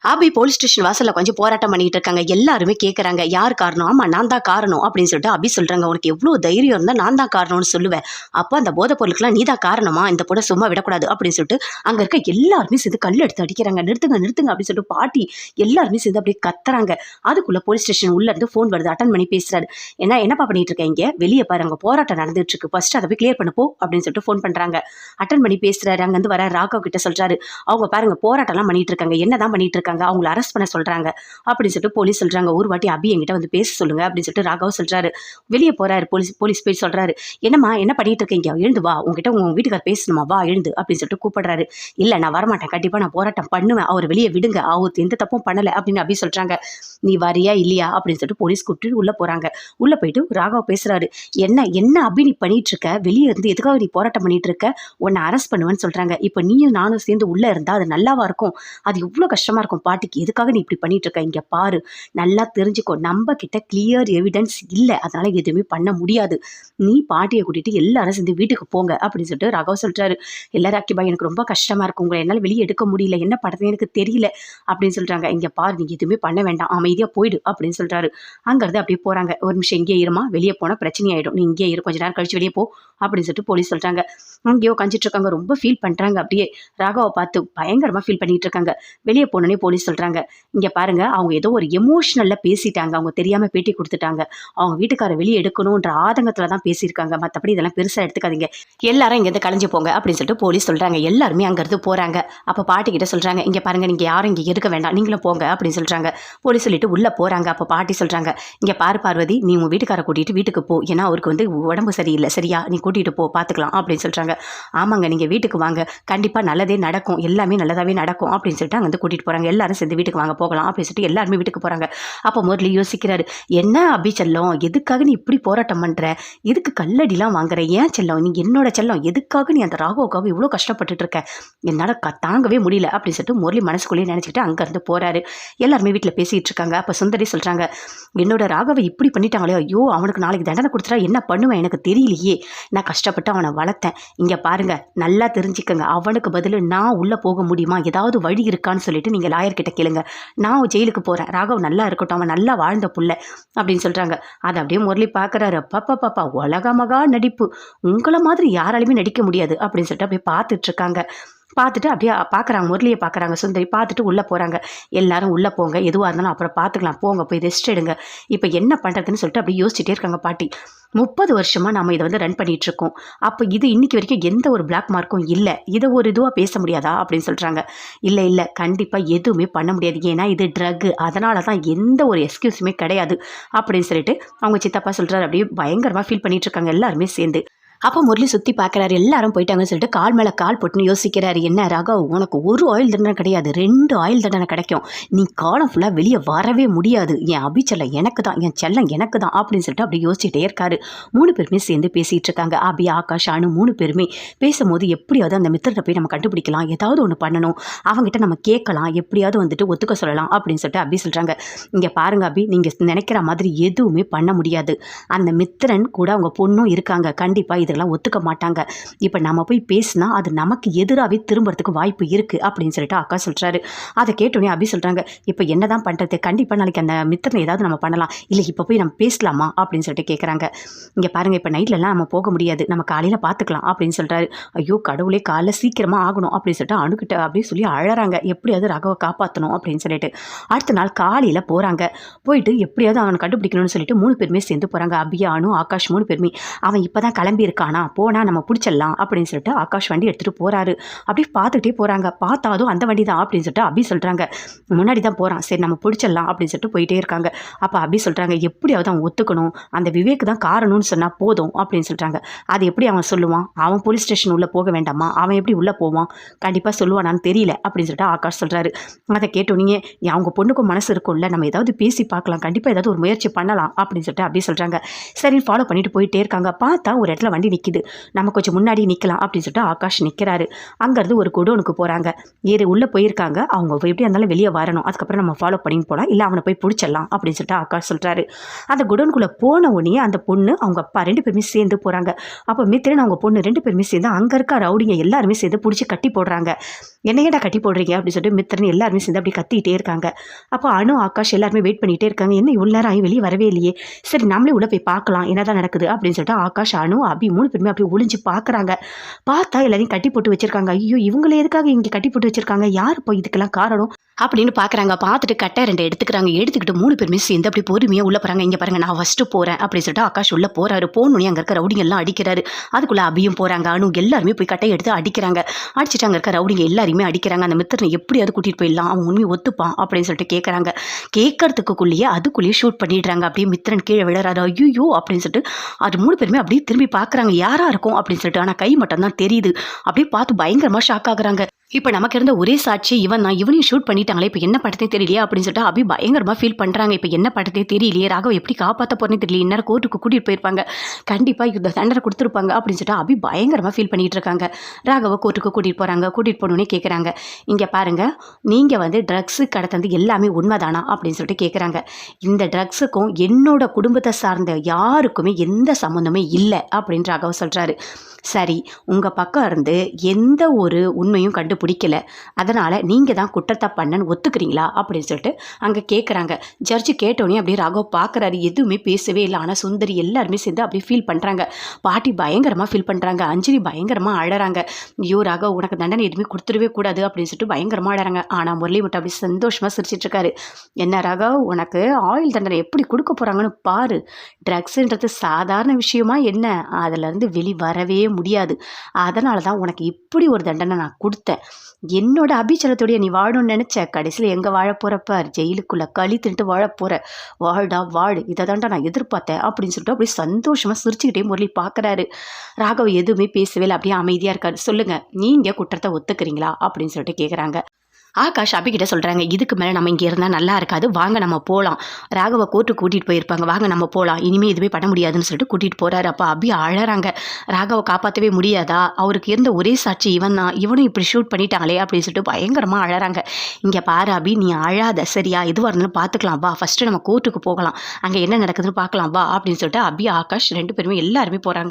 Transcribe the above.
ஆபி police station வாசல்ல கொஞ்சம் போராட்டம் பண்ணிட்டு இருக்காங்க. எல்லாருமே கேட்கறாங்க, யார் காரணம்? ஆமா நான் தான் காரணம் அப்படின்னு சொல்லிட்டு அபி சொல்றாங்க. உனக்கு எவ்வளவு தைரியம் இருந்தா நான் தான் காரணம்னு சொல்லுவேன். அப்ப அந்த போதைப் பொருளுக்குலாம் நீ தான் காரணமா? இந்த பொண்ணை சும்மா விடக்கூடாது அப்படின்னு சொல்லிட்டு அங்க இருக்க எல்லாருமே சேர்ந்து கல் எடுத்து அடிக்கிறாங்க. நிறுத்துங்க நிறுத்துங்க அப்படின்னு சொல்லிட்டு பாட்டி எல்லாருமே சேர்ந்து அப்படியே கத்துறாங்க. அதுக்குள்ள போலீஸ் ஸ்டேஷன் உள்ள இருந்து போன் வருது. அட்டன் பண்ணி பேசுறாரு. என்னப்பா பண்ணிட்டு இருக்கீங்க? வெளியே பாருங்க போராட்டம் நடந்துட்டு இருக்கு. ஃபர்ஸ்ட் அதை போய் கிளியர் பண்ண போ அப்படின்னு சொல்லிட்டு போன் பண்றாங்க. அட்டன் பண்ணி பேசுறாரு. அங்க இருந்து வர ராகவ் கிட்ட சொல்றாரு, அவங்க பாருங்க போராட்டம் எல்லாம் பண்ணிட்டு இருக்காங்க. என்னதான் பண்ணிட்டு இருக்காங்க? அவங்களை அரெஸ்ட் பண்ண சொல்றாங்க அப்படின்னு சொல்லிட்டு போலீஸ் சொல்றாங்க. ஒரு வாட்டி அபி என்கிட்ட வந்து பேச சொல்லுங்க அப்படின்னு சொல்லிட்டு ராகவ் சொல்றாரு. வெளியே போறாரு. போலீஸ் போய் சொல்றாரு, என்னம்மா என்ன பண்ணிட்டு இருக்கீங்க? எழுந்து வா, உங்ககிட்ட உங்க வீட்டுக்கார பேசணுமா, வா எழுந்து அப்படின்னு சொல்லிட்டு கூப்பிடுறாரு. இல்ல நான் வரமாட்டேன், கண்டிப்பா நான் போராட்டம் பண்ணுவேன், அவர் வெளியே விடுங்க, அவர் எந்த தப்பும் பண்ணல அப்படின்னு அபி சொல்றாங்க. நீ வரியா இல்லையா அப்படின்னு சொல்லிட்டு போலீஸ் கூப்பிட்டு உள்ள போறாங்க. உள்ள போயிட்டு ராகவ் பேசுறாரு. என்ன அபி நீ பண்ணிட்டு இருக்க? வெளியே இருந்து எதுக்காக நீ போராட்டம் பண்ணிட்டு இருக்க? உன்னை அரெஸ்ட் பண்ணுவேன்னு சொல்றாங்க. இப்ப நீயும் நானும் சேர்ந்து உள்ள இருந்தா அது நல்லாவா இருக்கும்? அது எவ்வளவு கஷ்டமா இருக்கும் பாட்டிக்கு. எதுக்காக நீ இப்படி பண்ணிட்டு இருக்க? இங்க பாரு, நல்லா தெரிஞ்சுக்கோ, நம்ம கிட்ட கிளியர் எவிடன்ஸ் இல்லை, அதனால எதுவுமே பண்ண முடியாது. நீ பாட்டியை கூட்டிட்டு எல்லாரும் சேர்ந்து வீட்டுக்கு போங்க அப்படின்னு சொல்லிட்டு ராகவ் சொல்றாரு. எல்லாரும் அக்கிபா எனக்கு ரொம்ப கஷ்டமா இருக்கு, உங்களை என்னால வெளியே எடுக்க முடியல, என்ன பண்றது எனக்கு தெரியல அப்படின்னு சொல்றாங்க. இங்க பாரு, நீங்க எதுவுமே பண்ண வேண்டாம், அமைதியா போயிடு அப்படின்னு சொல்றாரு. அங்க இருந்து அப்படியே போறாங்க. ஒரு நிமிஷம் இங்கே இருமா, வெளியே போனா பிரச்சனை ஆயிடும், நீ இங்கே இரு, கொஞ்ச நேரம் கழிச்சு வெளியே போ அப்படின்னு சொல்லிட்டு போலீஸ் சொல்றாங்க. அங்கேயோ கஞ்சிட்டு இருக்காங்க. ரொம்ப ஃபீல் பண்றாங்க. அப்படியே ராகவை பார்த்து பயங்கரமா ஃபீல் பண்ணிட்டு இருக்காங்க. வெளியே போனோடனே போலீஸ் சொல்றாங்க, இங்க பாருங்க, அவங்க ஏதோ ஒரு எமோஷனல்ல பேசிட்டாங்க, அவங்க தெரியாம பேட்டி கொடுத்துட்டாங்க, அவங்க வீட்டுக்கார வெளியே எடுக்கணும்ன்ற ஆதங்கத்துல தான் பேசியிருக்காங்க, மற்றபடி இதெல்லாம் பெருசா எடுத்துக்காதீங்க, எல்லாரும் இங்கேருந்து கலைஞ்சு போங்க அப்படின்னு சொல்லிட்டு போலீஸ் சொல்றாங்க. எல்லாருமே அங்கிருந்து போறாங்க. அப்ப பாட்டி கிட்ட சொல்றாங்க, இங்க பாருங்க, நீங்க யாரும் இங்க இருக்க வேண்டாம், நீங்களும் போங்க அப்படின்னு சொல்றாங்க. போலீஸ் சொல்லிட்டு உள்ள போறாங்க. அப்ப பாட்டி சொல்றாங்க, இங்க பாரு பார்வதி, நீ உங்க வீட்டுக்கார கூட்டிட்டு வீட்டுக்கு போ, ஏன்னா அவருக்கு வந்து உடம்பு சரியில்லை, சரியா, நீ கூட்டிட்டு போ, பாத்துக்கலாம் அப்படின்னு சொல்றாங்க. ஆமாங்க, நீங்க வீட்டுக்கு வாங்க, கண்டிப்பா நல்லதே நடக்கும், எல்லாமே நல்லதாவே நடக்கும் அப்படின்னு சொல்லிட்டு அங்க வந்து கூட்டிட்டு போறாங்க. எல்லாரும் சேர்ந்து வீட்டுக்கு வாங்க போகலாம் அப்படின்னு சொல்லிட்டு எல்லாருமே வீட்டுக்கு போறாங்க. அப்போ முரளி யோசிக்கிறாரு, என்ன அபி செல்லம், எதுக்காக நீ இப்படி போராட்டம் பண்ற? எதுக்கு கல்லடிலாம் வாங்குற? ஏன் செல்லம், நீ என்னோட செல்லம், எதுக்காக நீ அந்த ராகவுக்காக இவ்வளோ கஷ்டப்பட்டுட்டு இருக்க? என்னால் தாங்கவே முடியல அப்படின்னு சொல்லிட்டு முரளி மனசுக்குள்ளேயே நினச்சிக்கிட்டு அங்கேருந்து போறாரு. எல்லாருமே வீட்டில் பேசிட்டு இருக்காங்க. அப்போ சுந்தரி சொல்றாங்க, என்னோட ராகவை இப்படி பண்ணிட்டாங்களே, ஐயோ அவனுக்கு நாளைக்கு தண்டனை கொடுத்துட்டா என்ன பண்ணுவேன் எனக்கு தெரியலையே, நான் கஷ்டப்பட்டு அவனை வளர்த்தேன், இங்கே பாருங்க நல்லா தெரிஞ்சுக்கங்க, அவனுக்கு பதில் நான் உள்ளே போக முடியுமா, ஏதாவது வழி இருக்கான்னு சொல்லிட்டு நீங்கள் லாயர்கிட்ட கேளுங்க, நான் ஜெயிலுக்கு போகிறேன், ராகவ் நல்லா இருக்கட்டும், அவன் நல்லா வாழ்ந்த புள்ள அப்படின்னு சொல்கிறாங்க. அதை அப்படியே முரளி பார்க்குறாரு. பாப்பா உலகமகா நடிப்பு, உங்களை மாதிரி யாராலுமே நடிக்க முடியாது அப்படின்னு சொல்லிட்டு அப்படியே பார்த்துட்ருக்காங்க. பார்த்துட்டு அப்படியே பார்க்குறாங்க, முரளியை பார்க்குறாங்க. சுந்தரி பார்த்துட்டு உள்ளே போகிறாங்க. எல்லாரும் உள்ளே போங்க, எதுவாக இருந்தாலும் அப்புறம் பார்த்துக்கலாம், போங்க போய் ரெஸ்ட் எடுங்க, இப்போ என்ன பண்ணுறதுன்னு சொல்லிட்டு அப்படியே யோசிச்சுட்டே இருக்காங்க பாட்டி. 30 வருஷமாக நம்ம இதை வந்து ரன் பண்ணிகிட்ருக்கோம், அப்போ இது இன்னைக்கு வரைக்கும் எந்த ஒரு பிளாக் மார்க்கும் இல்லை, இதை ஒரு இதுவாக பேச முடியாதா அப்படின்னு சொல்கிறாங்க. இல்லை கண்டிப்பாக எதுவுமே பண்ண முடியாது, ஏன்னா இது ட்ரக்கு, அதனால தான் எந்த ஒரு எக்ஸ்கியூஸுமே கிடையாது அப்படின்னு சொல்லிட்டு அவங்க சித்தப்பா சொல்கிறாரு. அப்படியே பயங்கரமாக ஃபீல் பண்ணிகிட்ருக்காங்க எல்லாருமே சேர்ந்து. அப்போ முரளி சுற்றி பார்க்குறாரு. எல்லாரும் போயிட்டாங்கன்னு சொல்லிட்டு கால் மேலே கால் போட்டுன்னு யோசிக்கிறாரு. என்ன ராகவ், உனக்கு ஒரு ஆயில் தண்டனை கிடையாது, 2 ஆயில் தண்டனை கிடைக்கும், நீ காலம் ஃபுல்லாக வெளியே வரவே முடியாது, என் அபிச்செல்லம் எனக்கு தான், என் செல்லம் எனக்கு தான் அப்படின்னு சொல்லிட்டு அப்படி யோசிச்சுட்டே இருக்காரு. 3 பேருமே சேர்ந்து பேசிகிட்டு இருக்காங்க. அபி, ஆகாஷ், அனு 3 பேருமே பேசும்போது எப்படியாவது அந்த மித்திரத்தை போய் நம்ம கண்டுபிடிக்கலாம், ஏதாவது ஒன்று பண்ணணும், அவங்ககிட்ட நம்ம கேட்கலாம், எப்படியாவது வந்துட்டு ஒத்துக்க சொல்லலாம் அப்படின்னு சொல்லிட்டு அபி சொல்கிறாங்க. இங்கே பாருங்க அபி, நீங்கள் நினைக்கிற மாதிரி எதுவுமே பண்ண முடியாது, அந்த மித்திரன் கூட அவங்க பொண்ணும் இருக்காங்க, கண்டிப்பாக இதெல்லாம் ஒத்துக்க மாட்டாங்க, இப்போ நம்ம போய் பேசினா அது நமக்கு எதிராகவே திரும்புறதுக்கு வாய்ப்பு இருக்குது அப்படின்னு சொல்லிட்டு அக்கா சொல்கிறாரு. அதை கேட்டோன்னே அபி சொல்கிறாங்க, இப்போ என்ன தான் பண்ணுறது, கண்டிப்பாக நாளைக்கு அந்த மித்திரனை ஏதாவது நம்ம பண்ணலாம், இல்லை இப்போ போய் நம்ம பேசலாமா அப்படின்னு சொல்லிட்டு கேட்குறாங்க. இங்கே பாருங்கள், இப்போ நைட்லலாம் நம்ம போக முடியாது, நம்ம காலையில் பார்த்துக்கலாம் அப்படின்னு சொல்கிறாரு. ஐயோ கடவுளே, காலைல சீக்கிரமாக ஆகணும் அப்படின்னு சொல்லிட்டு அணுகிட்ட அப்படின்னு சொல்லி அழறாங்க, எப்படியாவது ராகவை காப்பாற்றணும் அப்படின்னு சொல்லிட்டு. அடுத்த நாள் காலையில் போகிறாங்க. போயிட்டு எப்படியாவது அவனை கண்டுபிடிக்கணும்னு சொல்லிட்டு 3 பேருமே சேர்ந்து போகிறாங்க. அபியா, அனு, ஆகாஷ் 3 பேருமே. அவன் இப்போ தான் கிளம்பி இருக்கானா, போனால் நம்ம பிடிச்சிடலாம் அப்படின்னு சொல்லிட்டு ஆகாஷ் வண்டி எடுத்துகிட்டு போகிறாரு. அப்படியே பார்த்துக்கிட்டே போகிறாங்க. பார்த்தாதும் அந்த வண்டி தான் அப்படின்னு சொல்லிட்டு அபி சொல்கிறாங்க. முன்னாடி தான் போகிறான், சரி நம்ம பிடிச்சிடலாம் அப்படின்னு சொல்லிட்டு போயிட்டே இருக்காங்க. அப்போ அபி சொல்கிறாங்க, எப்படியாவது அவன் ஒத்துக்கணும், அந்த விவேக் தான் காரணம்னு சொன்னால் போதும் அப்படின்னு சொல்கிறாங்க. அது எப்படி அவன் சொல்லுவான், அவன் போலீஸ் ஸ்டேஷன் உள்ளே போக வேண்டாமா, அவன் எப்படி உள்ளே போவான், கண்டிப்பாக சொல்லுவானான்னு தெரியல அப்படின்னு சொல்லிட்டு ஆகாஷ் சொல்கிறாரு. அதை கேட்டோன்னே அவங்க பொண்ணுக்கும் மனசு இருக்கும்ல, நம்ம ஏதாவது பேசி பார்க்கலாம், கண்டிப்பாக ஏதாவது ஒரு முயற்சி பண்ணலாம் அப்படின்னு சொல்லிட்டு அபி சொல்கிறாங்க. சரி ஃபாலோ பண்ணிட்டு போயிட்டே இருக்காங்க. பார்த்தா ஒரு இடத்துல வண்டி பின்னாடி நிற்கிது, நம்ம கொஞ்சம் முன்னாடி நிற்கலாம் அப்படின்னு சொல்லிட்டு ஆகாஷ் நிற்கிறாரு. அங்கேருந்து ஒரு குடோனுக்கு போகிறாங்க. உள்ளே போயிருக்காங்க. அவங்க எப்படி இருந்தாலும் வெளியே வரணும், அதுக்கப்புறம் நம்ம ஃபாலோ பண்ணின்னு போகலாம், இல்லை அவனை போய் பிடிச்சிடலாம் அப்படின்னு சொல்லிட்டு ஆகாஷ் சொல்கிறாரு. அந்த குடோனுக்குள்ளே போன உடனே அந்த பொண்ணு அவங்க அப்பா 2 பேருமே சேர்ந்து போகிறாங்க. அப்போ மித்திரன் அவங்க பொண்ணு 2 பேருமே சேர்ந்து அங்கே இருக்க ரவுடிங்க எல்லாருமே சேர்ந்து பிடிச்சி கட்டி போடுறாங்க. என்னையடா கட்டி போடுறீங்க அப்படின்னு சொல்லிட்டு மித்திரன் எல்லாருமே சேர்ந்து அப்படி கத்திக்கிட்டே இருக்காங்க. அப்போ அனு ஆகாஷ் எல்லாருமே வெயிட் பண்ணிகிட்டே இருக்காங்க. என்ன இவ்வளோ நேரம் ஆகி வெளியே வரவே இல்லையே, சரி நம்மளே உள்ளே போய் பார்க்கலாம் என்னதான் நடக்குது அப்படின்னு சொல்லிட்டு ஆகாஷ் அனு அபி 3 பேருமே அப்படி ஒளிஞ்சு பார்க்குறாங்க. பார்த்தா எல்லாரையும் கட்டி போட்டு வச்சிருக்காங்க. ஐயோ இவங்களே எதுக்காக இங்கே கட்டி போட்டு வச்சிருக்காங்க, யார் போய் இதுக்கெல்லாம் காரணம் அப்படின்னு பார்க்குறாங்க. பார்த்துட்டு கட்டை 2 எடுத்துக்கிறாங்க. எடுத்துக்கிட்டு 3 பேருமே சேர்ந்து அப்படி பொறுமையாக உள்ளே போகிறாங்க. இங்கே பாருங்க நான் ஃபஸ்ட்டு போகிறேன் அப்படின்னு சொல்லிட்டு ஆகாஷ் உள்ளே போகிறாரு. போகணுன்னே அங்கே இருக்க ரவுடிங்க எல்லாம் அடிக்கிறாரு. அதுக்குள்ளே அபியும் போகிறாங்க. அனு எல்லாருமே போய் கட்டையை எடுத்து அடிக்கிறாங்க. அடிச்சுட்டு அங்கே இருக்க ரவுடிங்க எல்லாருமே அடிக்கிறாங்க. அந்த மித்திரனை எப்படியாவது கூட்டிகிட்டு போயிடலாம், அவன் உண்மையை ஒத்துப்பான் அப்படின்னு சொல்லிட்டு கேட்குறாங்க. கேட்கறதுக்குள்ளேயே அதுக்குள்ளேயே ஷூட் பண்ணிடுறாங்க. அப்படியே மித்திரன் கீழே விழுறாரு. ஐயோ அப்படின்னு சொல்லிட்டு அது 3 பேருமே அப்படியே திரும்பி பார்க்குறாங்க யாராக இருக்கும் அப்படின்னு சொல்லிட்டு. ஆனால் கை மட்டும் தான் தெரியுது. அப்படியே பார்த்து பயங்கரமாக ஷாக் ஆகுறாங்க. இப்போ நமக்கு இருந்த ஒரே சாட்சி இவன் தான், இவனையும் ஷூட் பண்ணிட்டாங்களே, இப்போ என்ன படத்தே தெரியலையே அப்படின்னு சொல்லிட்டு அபி பயங்கரமாக ஃபீல் பண்ணுறாங்க. இப்போ என்ன படத்தே தெரியலையே, ராகவ் எப்படி காப்பாற்ற போறேன்னு தெரியல, இந்நேரம் கோர்ட்டுக்கு கூட்டிகிட்டு போயிருப்பாங்க, கண்டிப்பாக இந்த தண்டனை கொடுத்துருப்பாங்க அப்படின்னு சொல்லிட்டு அபி பயங்கரமாக ஃபீல் பண்ணிகிட்டு இருக்காங்க. ராகவ கோர்ட்டுக்கு கூட்டிகிட்டு போகிறாங்க. கூட்டிகிட்டு போனோன்னே கேட்குறாங்க, இங்கே பாருங்கள் நீங்கள் வந்து ட்ரக்ஸு கடத்தது எல்லாமே உண்மைதானா அப்படின்னு சொல்லிட்டு கேட்குறாங்க. இந்த ட்ரக்ஸுக்கும் என்னோட குடும்பத்தை சார்ந்த யாருக்குமே எந்த சம்மந்தமே இல்லை அப்படின்னு ராகவ் சொல்கிறாரு. சரி, உங்கள் பக்கம் இருந்து எந்த ஒரு உண்மையும் கண்டுபிடிக்கல, அதனால் நீங்கள் தான் குற்றத்தை பண்ணன்னு ஒத்துக்கிறீங்களா அப்படின்னு சொல்லிட்டு அங்கே கேட்குறாங்க. ஜட்ஜு கேட்டோன்னே அப்படியே ராகவ் பார்க்குறாரு. எதுவுமே பேசவே இல்லை. ஆனால் சுந்தரி எல்லாருமே சேர்ந்து அப்படியே ஃபீல் பண்ணுறாங்க. பாட்டி பயங்கரமாக ஃபீல் பண்ணுறாங்க. அஞ்சலி பயங்கரமாக அழறாங்க. ஐயோ ராகவ் உனக்கு தண்டனை எதுவுமே கொடுத்துடவே கூடாது அப்படின்னு சொல்லிட்டு பயங்கரமாக அழறாங்க. ஆனால் முரளி மட்டும் அப்படி சந்தோஷமாக சிரிச்சிட்ருக்காரு. என்ன ராகவ், உனக்கு ஆயுள் தண்டனை எப்படி கொடுக்க போகிறாங்கன்னு பாரு. ட்ரக்ஸுன்றது சாதாரண விஷயமா என்ன, அதிலேருந்து வெளி வரவே முடியாது. அதனால தான் உனக்கு இப்படி ஒரு தண்டனை நான் கொடுத்தேன். என்னோட அபிச்சலத்தோடைய நீ வாழணும்னு நினச்ச, கடைசியில் எங்கே வாழ போகிறப்ப ஜெயிலுக்குள்ளே களி தின்ட்டு வாழ போகிற. வாழ்டா வாழ், இதை தாண்டா நான் எதிர்பார்த்தேன் அப்படின்னு சொல்லிட்டு அப்படியே சந்தோஷமாக சிரிச்சுக்கிட்டே முரளி பார்க்குறாரு. ராகவ் எதுவுமே பேசவே இல்லை, அப்படியே அமைதியாக இருக்காரு. சொல்லுங்கள், நீங்கள் குற்றத்தை ஒத்துக்கிறீங்களா அப்படின்னு சொல்லிட்டு கேட்குறாங்க. ஆகாஷ் அபிகிட்ட சொல்கிறாங்க, இதுக்கு மேலே நம்ம இங்கே இருந்தால் நல்லா இருக்காது, வாங்க நம்ம போகலாம். ராகவ கோர்ட்டுக்கு கூட்டிகிட்டு போயிருப்பாங்க, வாங்க நம்ம போகலாம், இனிமேல் எதுவுமே பண்ண முடியாதுன்னு சொல்லிட்டு கூட்டிகிட்டு போகிறாரு. அப்போ அபி அழறாங்க. ராகவை காப்பாற்றவே முடியாதா, அவருக்கு இருந்த ஒரே சாட்சி இவன் தான், இவனும் இப்படி ஷூட் பண்ணிட்டாங்களே அப்படின்னு சொல்லிட்டு பயங்கரமாக அழறாங்க. இங்கே பாரு அபி, நீ அழாத சரியா, எதுவாக இருந்தாலும் பார்த்துக்கலாம் வா, ஃபஸ்ட்டு நம்ம கோர்ட்டுக்கு போகலாம், அங்கே என்ன நடக்குதுன்னு பார்க்கலாம் வா அப்படின்னு சொல்லிட்டு அபி ஆகாஷ் 2 பேருமே எல்லாருமே போகிறாங்க.